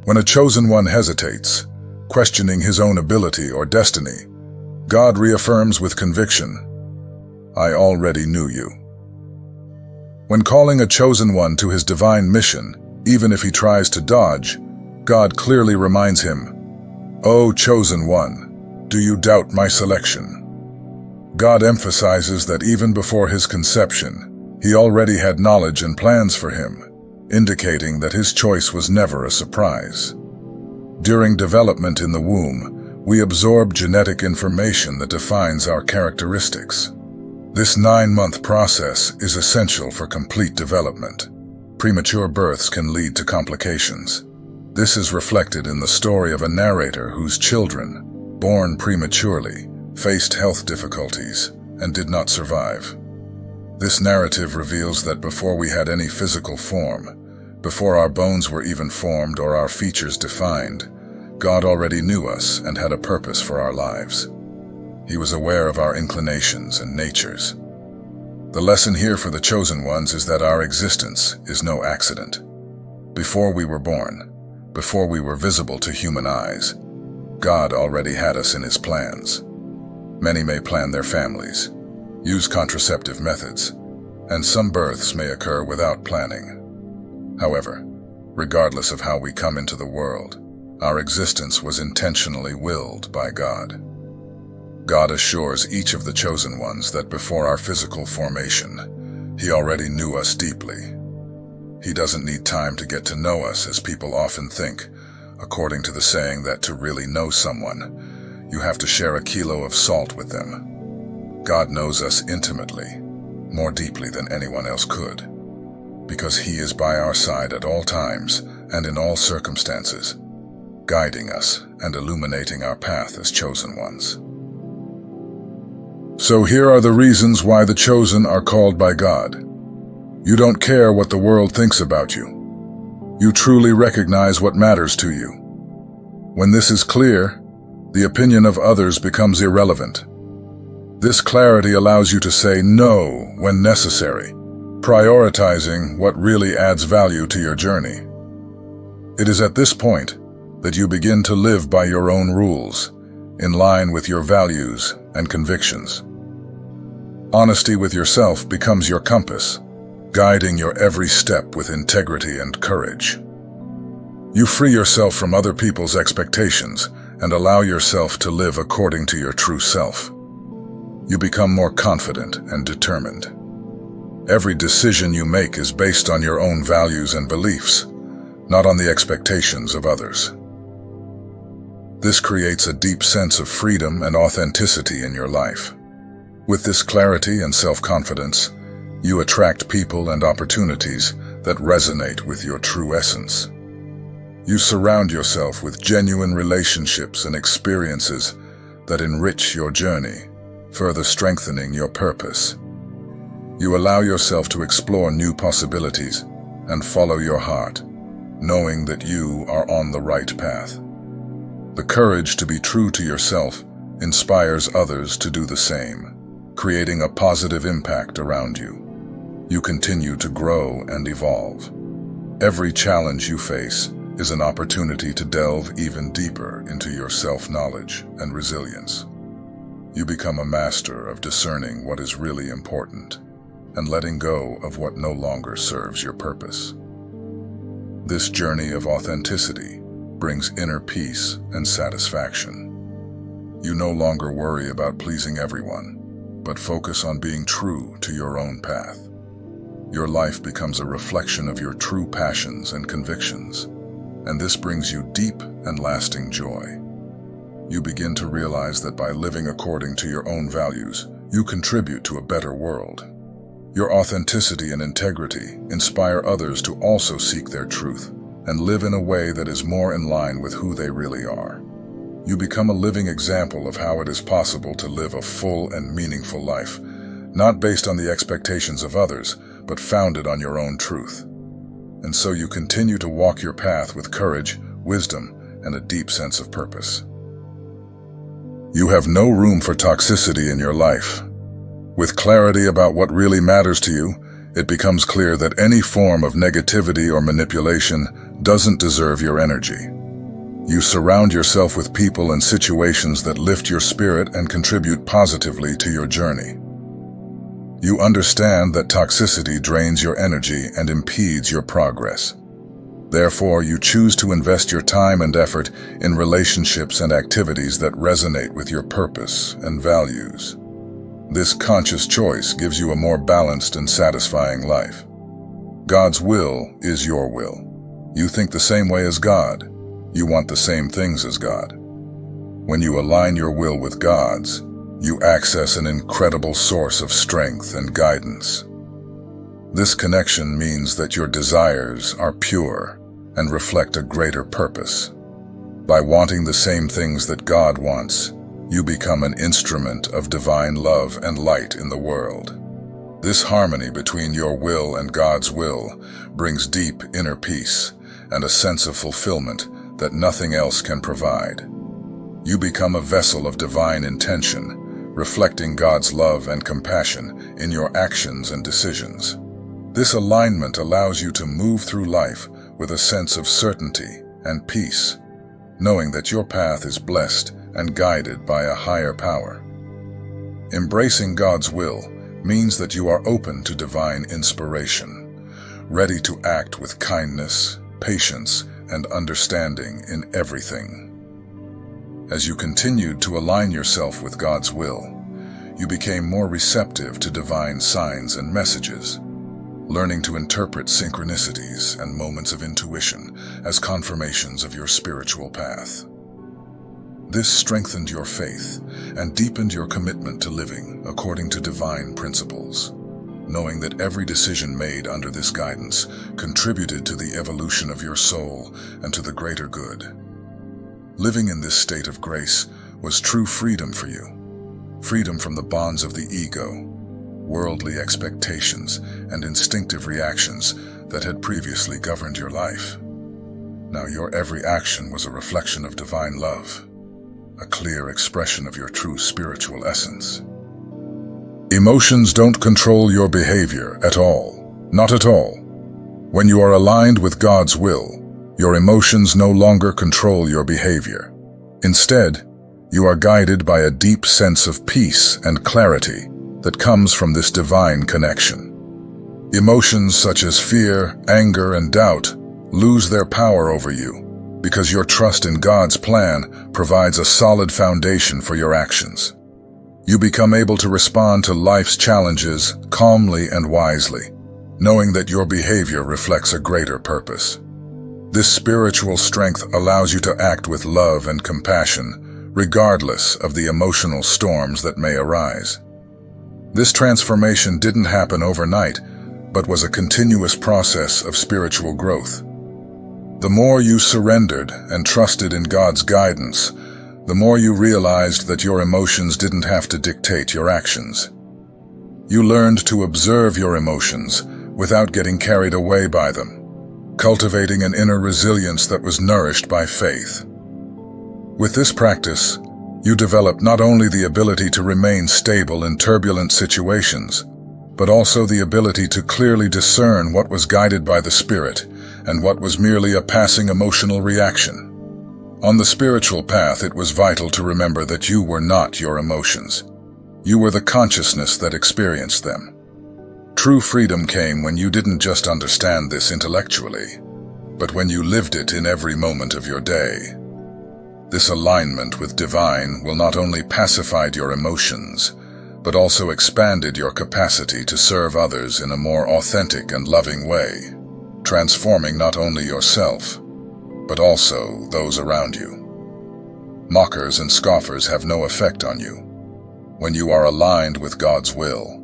When a chosen one hesitates, questioning his own ability or destiny, God reaffirms with conviction, "I already knew you." When calling a chosen one to his divine mission, even if he tries to dodge, God clearly reminds him, "O chosen one, do you doubt my selection?" God emphasizes that even before his conception, he already had knowledge and plans for him, indicating that his choice was never a surprise. During development in the womb, we absorb genetic information that defines our characteristics. This 9-month process is essential for complete development. Premature births can lead to complications. This is reflected in the story of a narrator whose children, born prematurely, faced health difficulties and did not survive. This narrative reveals that before we had any physical form, before our bones were even formed or our features defined, God already knew us and had a purpose for our lives. He was aware of our inclinations and natures. The lesson here for the chosen ones is that our existence is no accident. Before we were born, before we were visible to human eyes, God already had us in his plans. Many may plan their families, use contraceptive methods, and some births may occur without planning. However, regardless of how we come into the world, our existence was intentionally willed by God. God assures each of the chosen ones that before our physical formation, he already knew us deeply. He doesn't need time to get to know us, as people often think, according to the saying that to really know someone, you have to share a kilo of salt with them. God knows us intimately, more deeply than anyone else could, because he is by our side at all times and in all circumstances, guiding us and illuminating our path as chosen ones. So here are the reasons why the chosen are called by God. You don't care what the world thinks about you. You truly recognize what matters to you. When this is clear, the opinion of others becomes irrelevant. This clarity allows you to say no when necessary, prioritizing what really adds value to your journey. It is at this point that you begin to live by your own rules, in line with your values and convictions. Honesty with yourself becomes your compass, guiding your every step with integrity and courage. You free yourself from other people's expectations and allow yourself to live according to your true self. You become more confident and determined. Every decision you make is based on your own values and beliefs, not on the expectations of others. This creates a deep sense of freedom and authenticity in your life. With this clarity and self-confidence, you attract people and opportunities that resonate with your true essence. You surround yourself with genuine relationships and experiences that enrich your journey, further strengthening your purpose. You allow yourself to explore new possibilities and follow your heart, knowing that you are on the right path. The courage to be true to yourself inspires others to do the same, creating a positive impact around you. You continue to grow and evolve. Every challenge you face is an opportunity to delve even deeper into your self-knowledge and resilience. You become a master of discerning what is really important and letting go of what no longer serves your purpose. This journey of authenticity brings inner peace and satisfaction. You no longer worry about pleasing everyone, but focus on being true to your own path. Your life becomes a reflection of your true passions and convictions, and this brings you deep and lasting joy. You begin to realize that by living according to your own values, you contribute to a better world. Your authenticity and integrity inspire others to also seek their truth and live in a way that is more in line with who they really are. You become a living example of how it is possible to live a full and meaningful life, not based on the expectations of others, but founded on your own truth. And so you continue to walk your path with courage, wisdom, and a deep sense of purpose. You have no room for toxicity in your life. With clarity about what really matters to you, it becomes clear that any form of negativity or manipulation doesn't deserve your energy. You surround yourself with people and situations that lift your spirit and contribute positively to your journey. You understand that toxicity drains your energy and impedes your progress. Therefore, you choose to invest your time and effort in relationships and activities that resonate with your purpose and values. This conscious choice gives you a more balanced and satisfying life. God's will is your will. You think the same way as God. You want the same things as God. When you align your will with God's, you access an incredible source of strength and guidance. This connection means that your desires are pure and reflect a greater purpose. By wanting the same things that God wants, you become an instrument of divine love and light in the world. This harmony between your will and God's will brings deep inner peace and a sense of fulfillment that nothing else can provide. You become a vessel of divine intention, reflecting God's love and compassion in your actions and decisions. This alignment allows you to move through life with a sense of certainty and peace, knowing that your path is blessed and guided by a higher power. Embracing God's will means that you are open to divine inspiration, ready to act with kindness, patience, and understanding in everything. As you continued to align yourself with God's will, you became more receptive to divine signs and messages, learning to interpret synchronicities and moments of intuition as confirmations of your spiritual path. This strengthened your faith and deepened your commitment to living according to divine principles, knowing that every decision made under this guidance contributed to the evolution of your soul and to the greater good. Living in this state of grace was true freedom for you, freedom from the bonds of the ego, worldly expectations, and instinctive reactions that had previously governed your life. Now your every action was a reflection of divine love, a clear expression of your true spiritual essence. Emotions don't control your behavior at all, not at all. When you are aligned with God's will, your emotions no longer control your behavior. Instead, you are guided by a deep sense of peace and clarity that comes from this divine connection. Emotions such as fear, anger, and doubt lose their power over you because your trust in God's plan provides a solid foundation for your actions. You become able to respond to life's challenges calmly and wisely, knowing that your behavior reflects a greater purpose. This spiritual strength allows you to act with love and compassion, regardless of the emotional storms that may arise. This transformation didn't happen overnight, but was a continuous process of spiritual growth. The more you surrendered and trusted in God's guidance, the more you realized that your emotions didn't have to dictate your actions. You learned to observe your emotions without getting carried away by them, cultivating an inner resilience that was nourished by faith. With this practice, you developed not only the ability to remain stable in turbulent situations, but also the ability to clearly discern what was guided by the Spirit and what was merely a passing emotional reaction. On the spiritual path, it was vital to remember that you were not your emotions. You were the consciousness that experienced them. True freedom came when you didn't just understand this intellectually, but when you lived it in every moment of your day. This alignment with divine will not only pacified your emotions, but also expanded your capacity to serve others in a more authentic and loving way, transforming not only yourself, but also those around you. Mockers and scoffers have no effect on you. When you are aligned with God's will,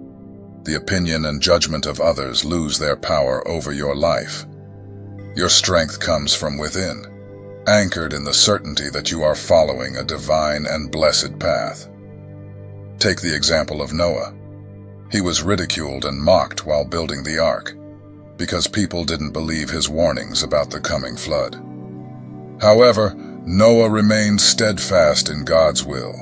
the opinion and judgment of others lose their power over your life. Your strength comes from within, anchored in the certainty that you are following a divine and blessed path. Take the example of Noah. He was ridiculed and mocked while building the ark, because people didn't believe his warnings about the coming flood. However, Noah remained steadfast in God's will,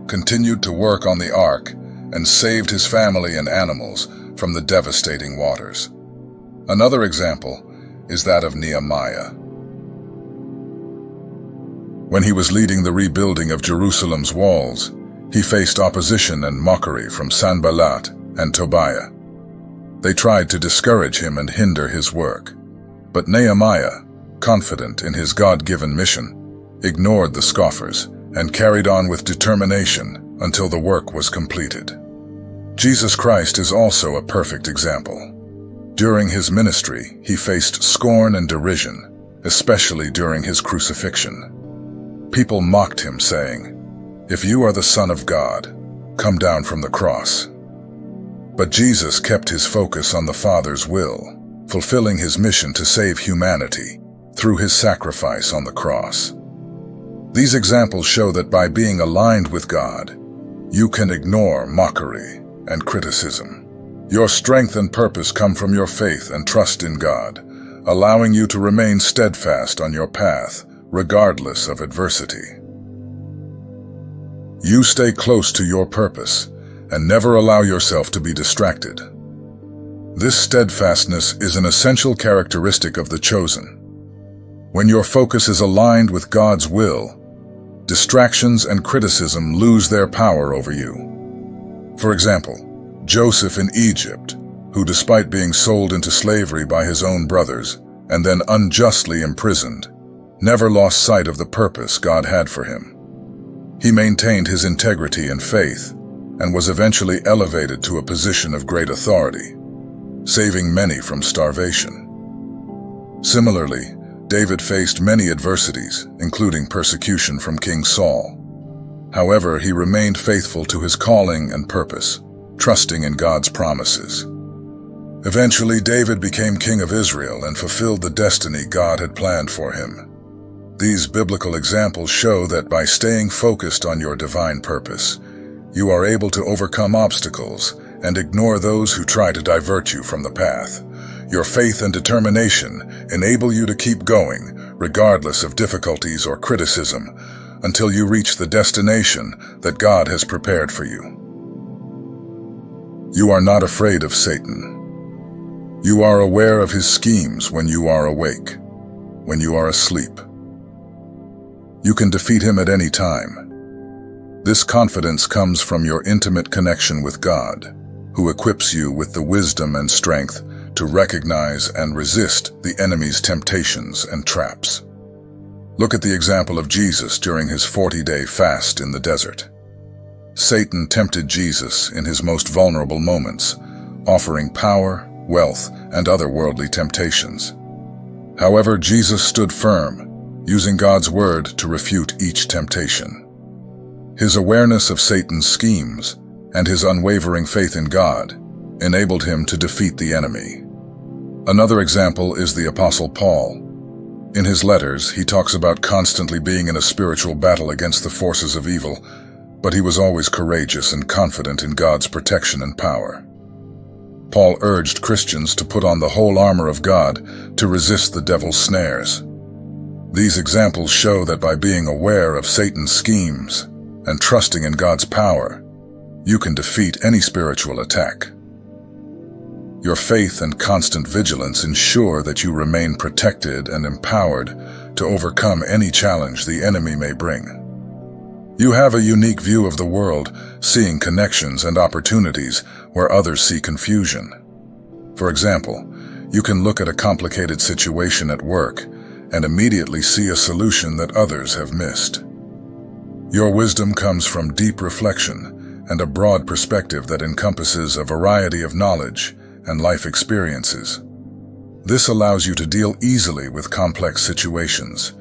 continued to work on the ark, and saved his family and animals from the devastating waters. Another example is that of Nehemiah. When he was leading the rebuilding of Jerusalem's walls, he faced opposition and mockery from Sanballat and Tobiah. They tried to discourage him and hinder his work. But Nehemiah, confident in his God-given mission, ignored the scoffers and carried on with determination until the work was completed. Jesus Christ is also a perfect example. During his ministry, he faced scorn and derision, especially during his crucifixion. People mocked him, saying, "If you are the Son of God, come down from the cross." But Jesus kept his focus on the Father's will, fulfilling his mission to save humanity through his sacrifice on the cross. These examples show that by being aligned with God, you can ignore mockery and criticism. Your strength and purpose come from your faith and trust in God, allowing you to remain steadfast on your path, regardless of adversity. You stay close to your purpose and never allow yourself to be distracted. This steadfastness is an essential characteristic of the chosen. When your focus is aligned with God's will, distractions and criticism lose their power over you. For example, Joseph in Egypt, who despite being sold into slavery by his own brothers and then unjustly imprisoned, never lost sight of the purpose God had for him. He maintained his integrity and faith and was eventually elevated to a position of great authority, saving many from starvation. Similarly, David faced many adversities, including persecution from King Saul. However, he remained faithful to his calling and purpose, trusting in God's promises. Eventually, David became king of Israel and fulfilled the destiny God had planned for him. These biblical examples show that by staying focused on your divine purpose, you are able to overcome obstacles and ignore those who try to divert you from the path. Your faith and determination enable you to keep going, regardless of difficulties or criticism, until you reach the destination that God has prepared for you. You are not afraid of Satan. You are aware of his schemes when you are awake, when you are asleep. You can defeat him at any time. This confidence comes from your intimate connection with God, who equips you with the wisdom and strength to recognize and resist the enemy's temptations and traps. Look at the example of Jesus during his 40-day fast in the desert. Satan tempted Jesus in his most vulnerable moments, offering power, wealth, and other worldly temptations. However, Jesus stood firm, using God's word to refute each temptation. His awareness of Satan's schemes and his unwavering faith in God enabled him to defeat the enemy. Another example is the Apostle Paul. In his letters, he talks about constantly being in a spiritual battle against the forces of evil, but he was always courageous and confident in God's protection and power. Paul urged Christians to put on the whole armor of God to resist the devil's snares. These examples show that by being aware of Satan's schemes and trusting in God's power, you can defeat any spiritual attack. Your faith and constant vigilance ensure that you remain protected and empowered to overcome any challenge the enemy may bring. You have a unique view of the world, seeing connections and opportunities where others see confusion. For example, you can look at a complicated situation at work and immediately see a solution that others have missed. Your wisdom comes from deep reflection and a broad perspective that encompasses a variety of knowledge and life experiences. This allows you to deal easily with complex situations,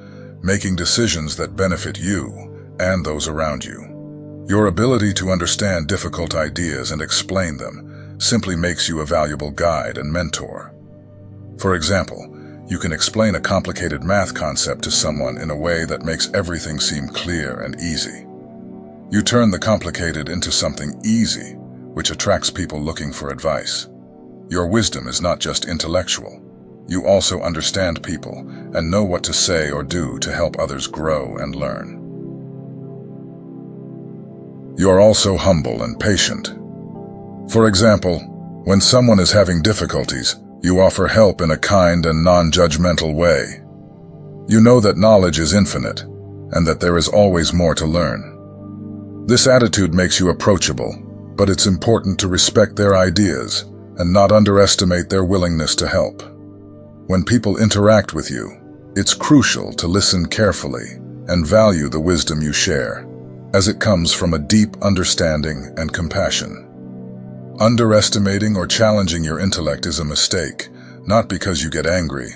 making decisions that benefit you and those around you. Your ability to understand difficult ideas and explain them simply makes you a valuable guide and mentor. For example, you can explain a complicated math concept to someone in a way that makes everything seem clear and easy. You turn the complicated into something easy, which attracts people looking for advice. Your wisdom is not just intellectual. You also understand people and know what to say or do to help others grow and learn. You are also humble and patient. For example, when someone is having difficulties, you offer help in a kind and non-judgmental way. You know that knowledge is infinite, and that there is always more to learn. This attitude makes you approachable, but it's important to respect their ideas and not underestimate their willingness to help. When people interact with you, it's crucial to listen carefully and value the wisdom you share, as it comes from a deep understanding and compassion. Underestimating or challenging your intellect is a mistake, not because you get angry,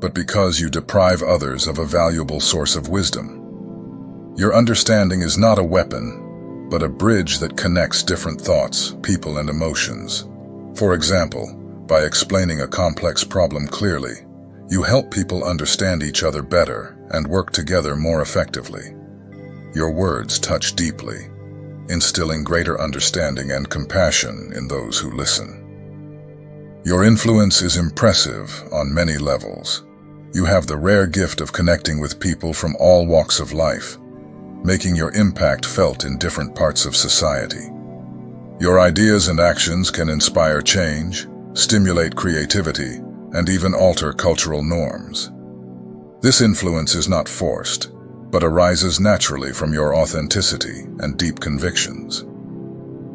but because you deprive others of a valuable source of wisdom. Your understanding is not a weapon, but a bridge that connects different thoughts, people, and emotions. For example, by explaining a complex problem clearly, you help people understand each other better and work together more effectively. Your words touch deeply, instilling greater understanding and compassion in those who listen. Your influence is impressive on many levels. You have the rare gift of connecting with people from all walks of life, making your impact felt in different parts of society. Your ideas and actions can inspire change, stimulate creativity, and even alter cultural norms. This influence is not forced, but arises naturally from your authenticity and deep convictions.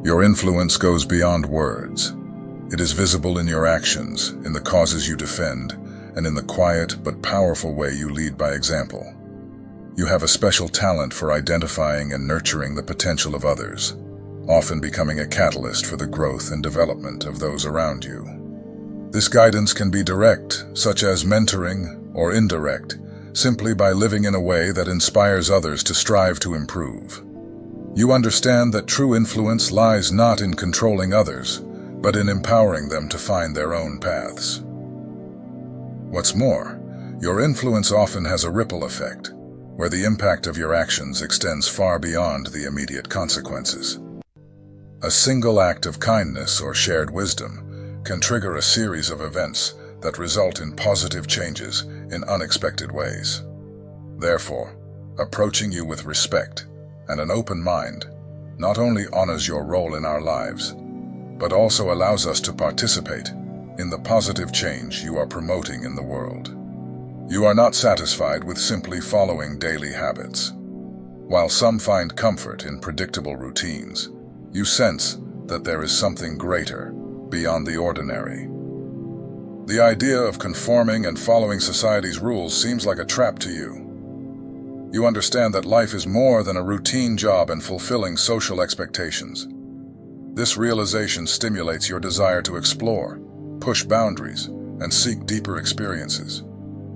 Your influence goes beyond words. It is visible in your actions, in the causes you defend, and in the quiet but powerful way you lead by example. You have a special talent for identifying and nurturing the potential of others, often becoming a catalyst for the growth and development of those around you. This guidance can be direct, such as mentoring, or indirect, simply by living in a way that inspires others to strive to improve. You understand that true influence lies not in controlling others, but in empowering them to find their own paths. What's more, your influence often has a ripple effect, where the impact of your actions extends far beyond the immediate consequences. A single act of kindness or shared wisdom can trigger a series of events that result in positive changes in unexpected ways. Therefore, approaching you with respect and an open mind not only honors your role in our lives, but also allows us to participate in the positive change you are promoting in the world. You are not satisfied with simply following daily habits. While some find comfort in predictable routines, you sense that there is something greater, beyond the ordinary. The idea of conforming and following society's rules seems like a trap to you. You understand that life is more than a routine job and fulfilling social expectations. This realization stimulates your desire to explore, push boundaries, and seek deeper experiences.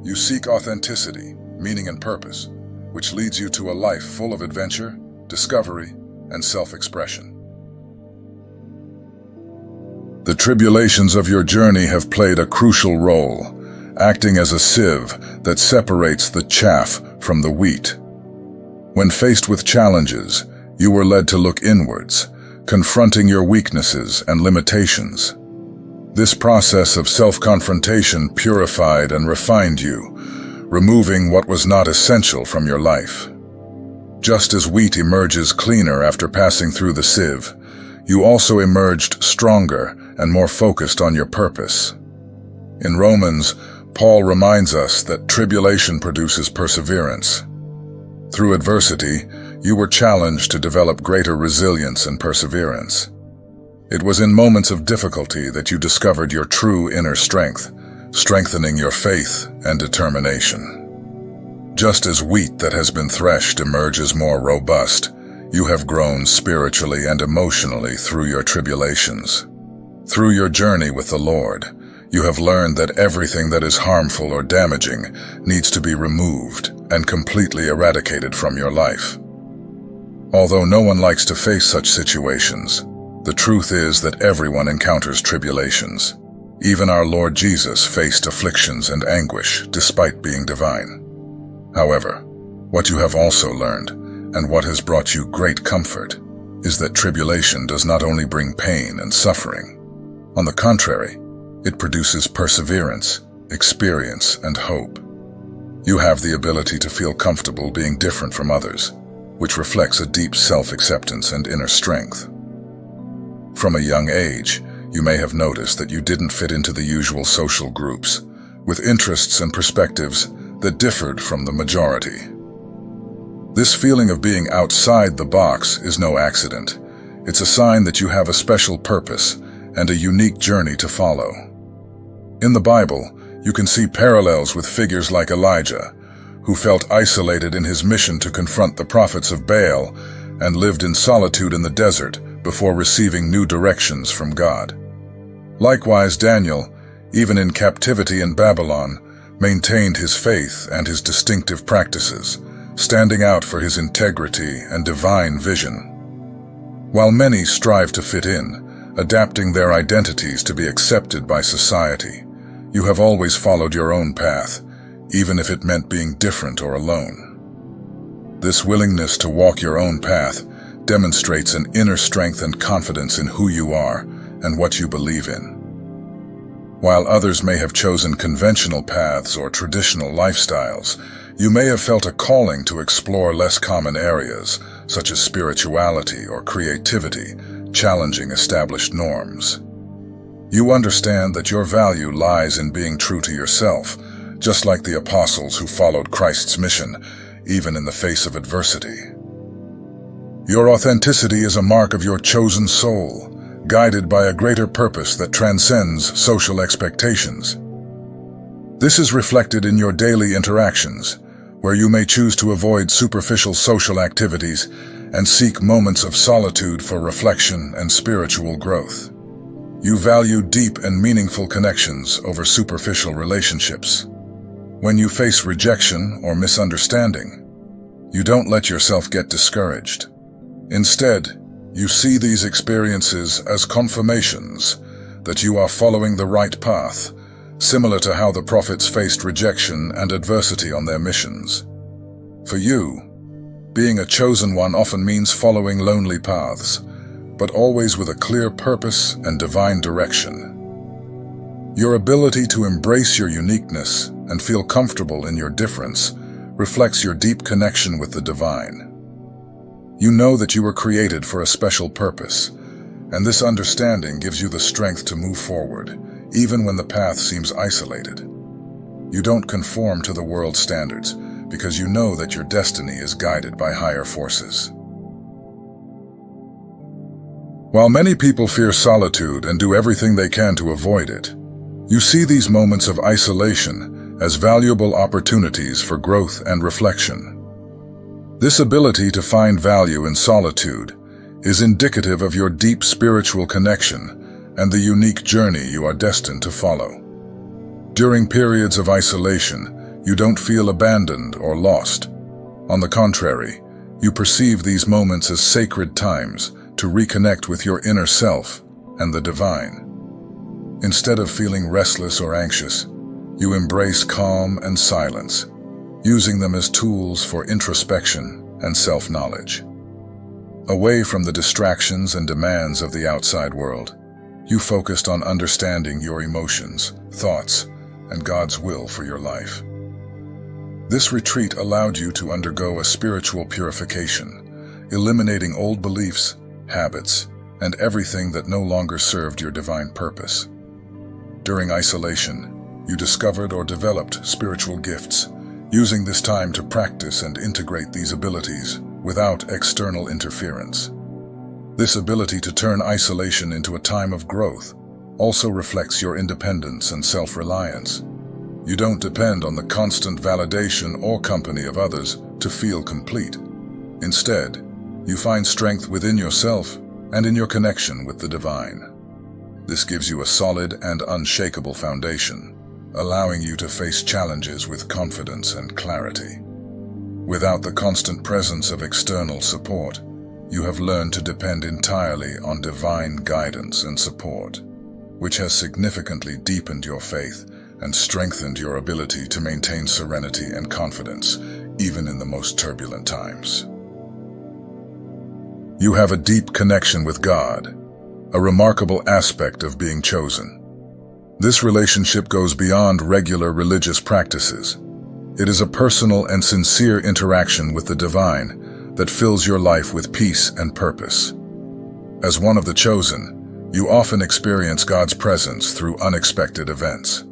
You seek authenticity, meaning, and purpose, which leads you to a life full of adventure, discovery, and self-expression. The tribulations of your journey have played a crucial role, acting as a sieve that separates the chaff from the wheat. When faced with challenges, you were led to look inwards, confronting your weaknesses and limitations. This process of self-confrontation purified and refined you, removing what was not essential from your life. Just as wheat emerges cleaner after passing through the sieve, you also emerged stronger and more focused on your purpose. In Romans, Paul reminds us that tribulation produces perseverance. Through adversity, you were challenged to develop greater resilience and perseverance. It was in moments of difficulty that you discovered your true inner strength, strengthening your faith and determination. Just as wheat that has been threshed emerges more robust, you have grown spiritually and emotionally through your tribulations. Through your journey with the Lord, you have learned that everything that is harmful or damaging needs to be removed and completely eradicated from your life. Although no one likes to face such situations, the truth is that everyone encounters tribulations. Even our Lord Jesus faced afflictions and anguish despite being divine. However, what you have also learned, and what has brought you great comfort, is that tribulation does not only bring pain and suffering. On the contrary, it produces perseverance, experience, and hope. You have the ability to feel comfortable being different from others, which reflects a deep self-acceptance and inner strength. From a young age, you may have noticed that you didn't fit into the usual social groups, with interests and perspectives that differed from the majority. This feeling of being outside the box is no accident. It's a sign that you have a special purpose and a unique journey to follow. In the Bible, you can see parallels with figures like Elijah, who felt isolated in his mission to confront the prophets of Baal and lived in solitude in the desert before receiving new directions from God. Likewise, Daniel, even in captivity in Babylon, maintained his faith and his distinctive practices, standing out for his integrity and divine vision. While many strive to fit in, adapting their identities to be accepted by society, you have always followed your own path, even if it meant being different or alone. This willingness to walk your own path demonstrates an inner strength and confidence in who you are and what you believe in. While others may have chosen conventional paths or traditional lifestyles, you may have felt a calling to explore less common areas, such as spirituality or creativity, challenging established norms. You understand that your value lies in being true to yourself, just like the apostles who followed Christ's mission, even in the face of adversity. Your authenticity is a mark of your chosen soul, guided by a greater purpose that transcends social expectations. This is reflected in your daily interactions, where you may choose to avoid superficial social activities and seek moments of solitude for reflection and spiritual growth. You value deep and meaningful connections over superficial relationships. When you face rejection or misunderstanding, you don't let yourself get discouraged. Instead, you see these experiences as confirmations that you are following the right path, similar to how the prophets faced rejection and adversity on their missions. For you, being a chosen one often means following lonely paths, but always with a clear purpose and divine direction. Your ability to embrace your uniqueness and feel comfortable in your difference reflects your deep connection with the divine. You know that you were created for a special purpose, and this understanding gives you the strength to move forward, even when the path seems isolated. You don't conform to the world's standards, because you know that your destiny is guided by higher forces. While many people fear solitude and do everything they can to avoid it, you see these moments of isolation as valuable opportunities for growth and reflection. This ability to find value in solitude is indicative of your deep spiritual connection and the unique journey you are destined to follow. During periods of isolation, you don't feel abandoned or lost. On the contrary, you perceive these moments as sacred times to reconnect with your inner self and the divine. Instead of feeling restless or anxious, you embrace calm and silence, using them as tools for introspection and self-knowledge. Away from the distractions and demands of the outside world, you focused on understanding your emotions, thoughts, and God's will for your life. This retreat allowed you to undergo a spiritual purification, eliminating old beliefs, habits, and everything that no longer served your divine purpose. During isolation, you discovered or developed spiritual gifts, using this time to practice and integrate these abilities without external interference. This ability to turn isolation into a time of growth also reflects your independence and self-reliance. You don't depend on the constant validation or company of others to feel complete. Instead, you find strength within yourself and in your connection with the divine. This gives you a solid and unshakable foundation, allowing you to face challenges with confidence and clarity. Without the constant presence of external support, you have learned to depend entirely on divine guidance and support, which has significantly deepened your faith and strengthened your ability to maintain serenity and confidence, even in the most turbulent times. You have a deep connection with God, a remarkable aspect of being chosen. This relationship goes beyond regular religious practices. It is a personal and sincere interaction with the divine that fills your life with peace and purpose. As one of the chosen, you often experience God's presence through unexpected events,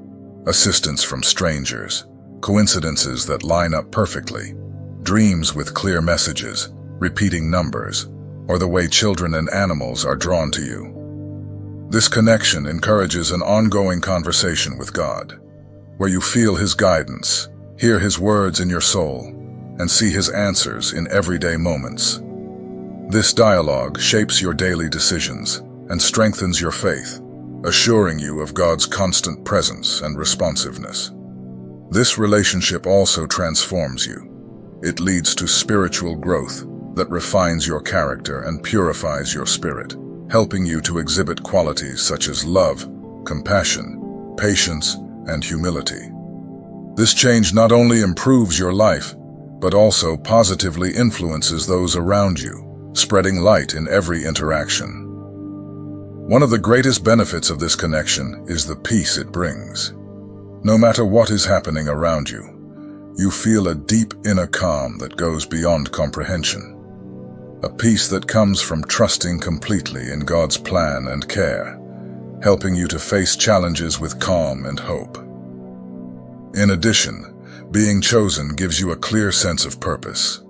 assistance from strangers, coincidences that line up perfectly, dreams with clear messages, repeating numbers, or the way children and animals are drawn to you. This connection encourages an ongoing conversation with God, where you feel His guidance, hear His words in your soul, and see His answers in everyday moments. This dialogue shapes your daily decisions and strengthens your faith, assuring you of God's constant presence and responsiveness. This relationship also transforms you. It leads to spiritual growth that refines your character and purifies your spirit, helping you to exhibit qualities such as love, compassion, patience, and humility. This change not only improves your life, but also positively influences those around you, spreading light in every interaction. One of the greatest benefits of this connection is the peace it brings. No matter what is happening around you, you feel a deep inner calm that goes beyond comprehension. A peace that comes from trusting completely in God's plan and care, helping you to face challenges with calm and hope. In addition, being chosen gives you a clear sense of purpose.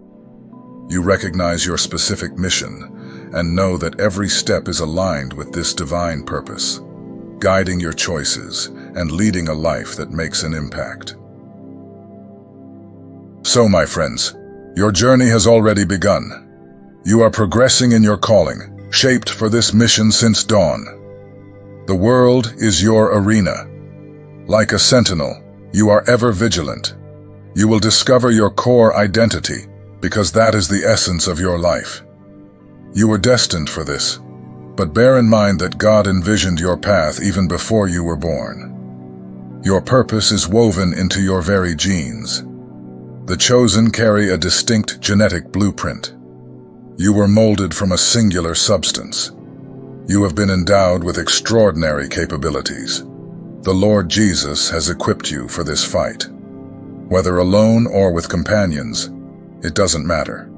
You recognize your specific mission and know that every step is aligned with this divine purpose, guiding your choices and leading a life that makes an impact. So, my friends, your journey has already begun. You are progressing in your calling, shaped for this mission since dawn. The world is your arena. Like a sentinel, you are ever vigilant. You will discover your core identity, because that is the essence of your life. You were destined for this, but bear in mind that God envisioned your path even before you were born. Your purpose is woven into your very genes. The chosen carry a distinct genetic blueprint. You were molded from a singular substance. You have been endowed with extraordinary capabilities. The Lord Jesus has equipped you for this fight. Whether alone or with companions, it doesn't matter.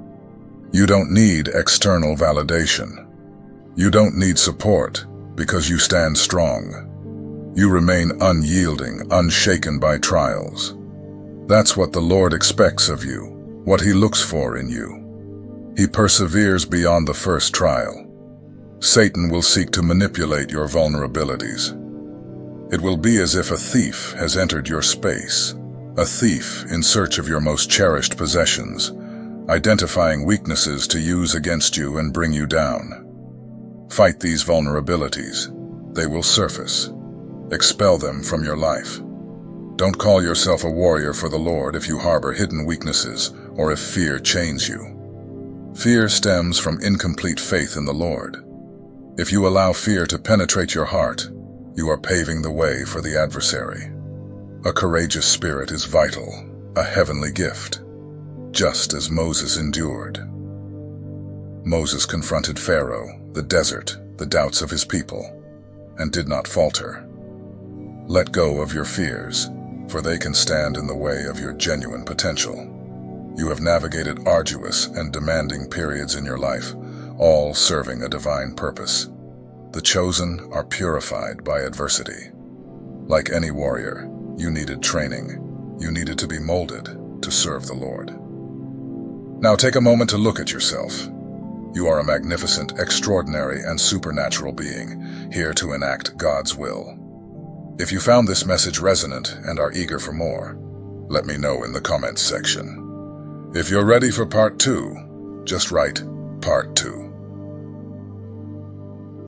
You don't need external validation. You don't need support because you stand strong. You remain unyielding, unshaken by trials. That's what the Lord expects of you, what He looks for in you. He perseveres beyond the first trial. Satan will seek to manipulate your vulnerabilities. It will be as if a thief has entered your space, a thief in search of your most cherished possessions, identifying weaknesses to use against you and bring you down. Fight these vulnerabilities. They will surface. Expel them from your life. Don't call yourself a warrior for the Lord if you harbor hidden weaknesses or if fear chains you. Fear stems from incomplete faith in the Lord. If you allow fear to penetrate your heart, you are paving the way for the adversary. A courageous spirit is vital, a heavenly gift, just as Moses endured. Moses confronted Pharaoh, the desert, the doubts of his people, and did not falter. Let go of your fears, for they can stand in the way of your genuine potential. You have navigated arduous and demanding periods in your life, all serving a divine purpose. The chosen are purified by adversity. Like any warrior, you needed training. You needed to be molded to serve the Lord. Now take a moment to look at yourself. You are a magnificent, extraordinary, and supernatural being, here to enact God's will. If you found this message resonant and are eager for more, let me know in the comments section. If you're ready for part 2, just write part 2.